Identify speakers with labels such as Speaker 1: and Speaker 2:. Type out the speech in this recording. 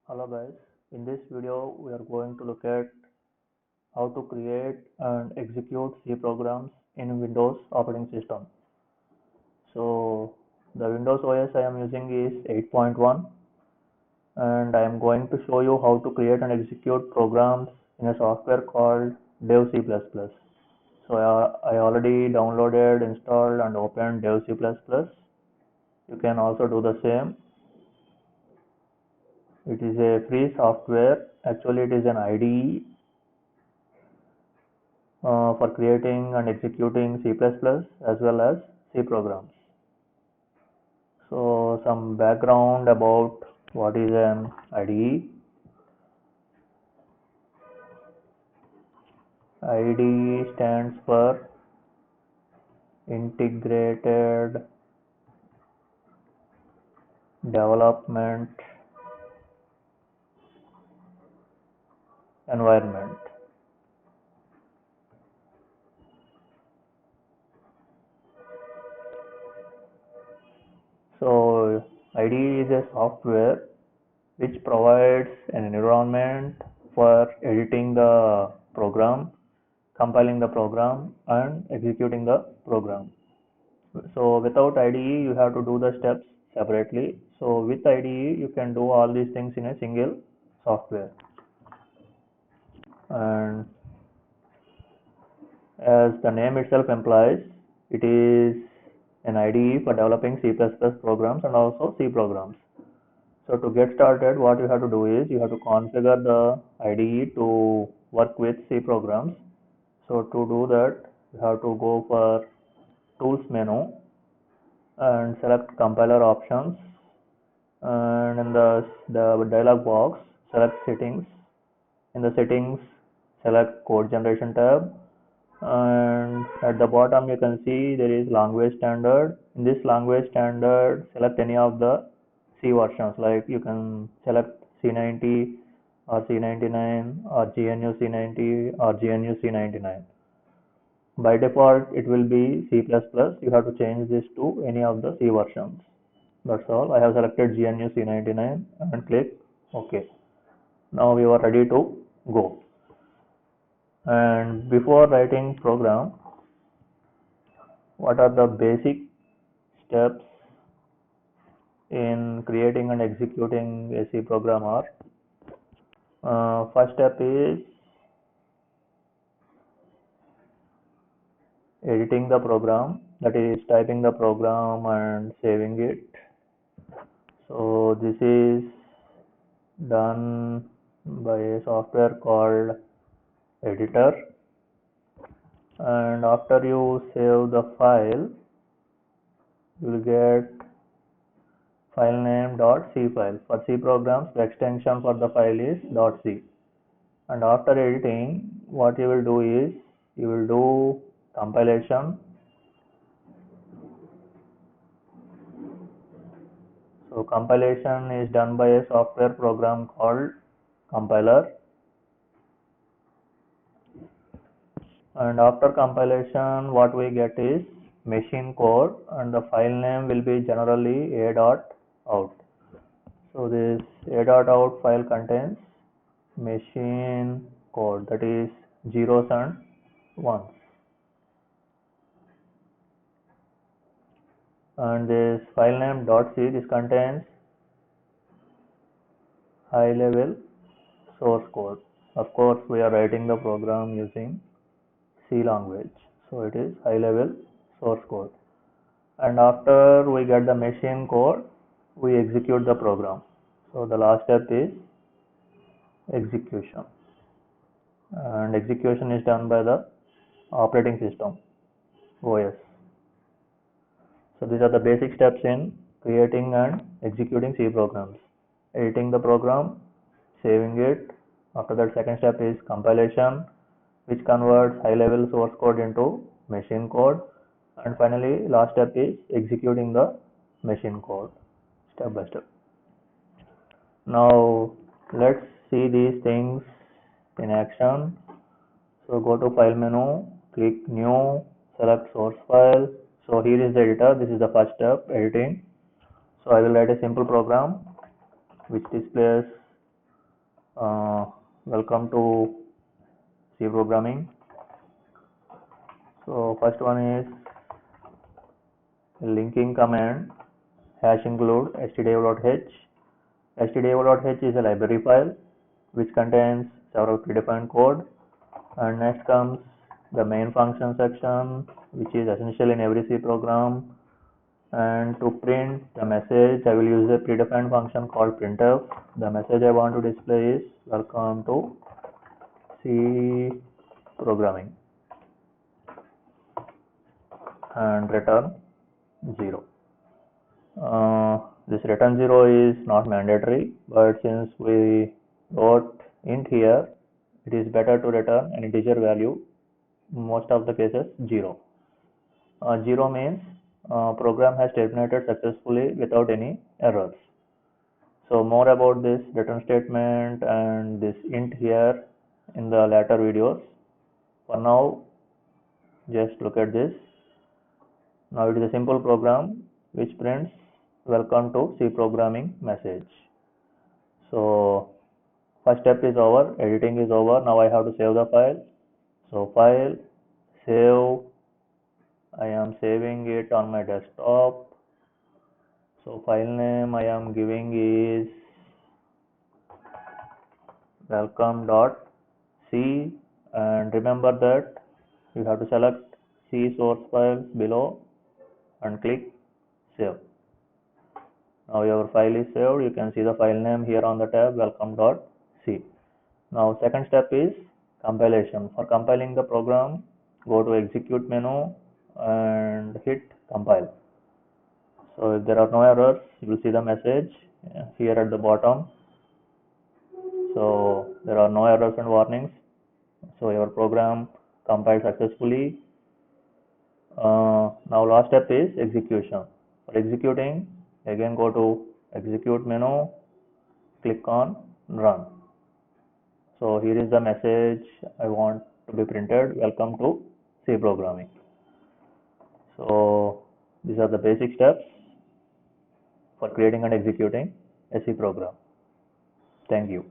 Speaker 1: Hello guys, in this video we are going to look at how to create and execute C programs in Windows operating system. So the Windows OS I am using is 8.1 and I am going to show you how to create and execute programs in a software called Dev C++. So I already downloaded, installed and opened Dev C++. You can also do the same. It is a free software. Actually it is an IDE for creating and executing C++ as well as C programs. So some background about what is an IDE. IDE stands for Integrated Development Environment. So IDE is a software which provides an environment for editing the program, compiling the program and executing the program. So without IDE you have to do the steps separately. So with IDE you can do all these things in a single software. And as the name itself implies, it is an IDE for developing C++ programs and also C programs. So to get started, what you have to do is you have to configure the IDE to work with C programs. So to do that, you have to go for Tools menu and select Compiler options, and in the dialog box select Settings. In the Settings, select Code Generation tab, and at the bottom you can see there is Language Standard. In this Language Standard, select any of the C versions, like you can select C90 or C99 or GNU C90 or GNU C99. By default it will be C++. You have to change this to any of the C versions. That's all. I have selected GNU C99 and click OK. Now we are ready to go. And before writing program, what are the basic steps in creating and executing a C program are? First step is editing the program, that is typing the program and saving it. So this is done by a software called Editor, and after you save the file you will get file name .c file. For C programs the extension for the file is .c, and after editing what you will do is you will do compilation. So compilation is done by a software program called compiler, and after compilation what we get is machine code, and the file name will be generally a.out. So this a.out file contains machine code, that is zeros and ones, and this file name .c, this contains high level source code. Of course we are writing the program using C language, so it is high level source code. And after we get the machine code we execute the program. So the last step is execution, and execution is done by the operating system OS. So these are the basic steps in creating and executing C programs. Editing the program, saving it. After that, second step is compilation, which converts high level source code into machine code, and finally last step is executing the machine code step by step. Now let's see these things in action. So go to file menu, click new, select source file. So here is the editor. This is the first step, editing. So I will write a simple program which displays Welcome to C programming. So first one is linking command #include stdio.h. stdio.h is a library file which contains several predefined code, and next comes the main function section, which is essential in every C program. And to print the message, I will use a predefined function called printf. The message I want to display is welcome to C programming and return 0. This return 0 is not mandatory, but since we wrote int here, it is better to return an integer value, most of the cases 0. 0 means program has terminated successfully without any errors. So more about this return statement and this int here in the later videos. For now, just look at this. Now it is a simple program which prints welcome to C programming message. So first step is over, editing is over. Now I have to save the file. So file, save. I am saving it on my desktop. So file name I am giving is welcome.c, and remember that you have to select C source files below and click save. Now your file is saved. You can see the file name here on the tab welcome.c. Now second step is compilation. For compiling the program, go to execute menu and hit compile. So if there are no errors, you will see the message here at the bottom. So there are no errors and warnings. So your program compiled successfully. Now last step is execution. For executing, again go to execute menu, click on run. So here is the message I want to be printed, welcome to C programming. So these are the basic steps for creating and executing a C program. Thank you.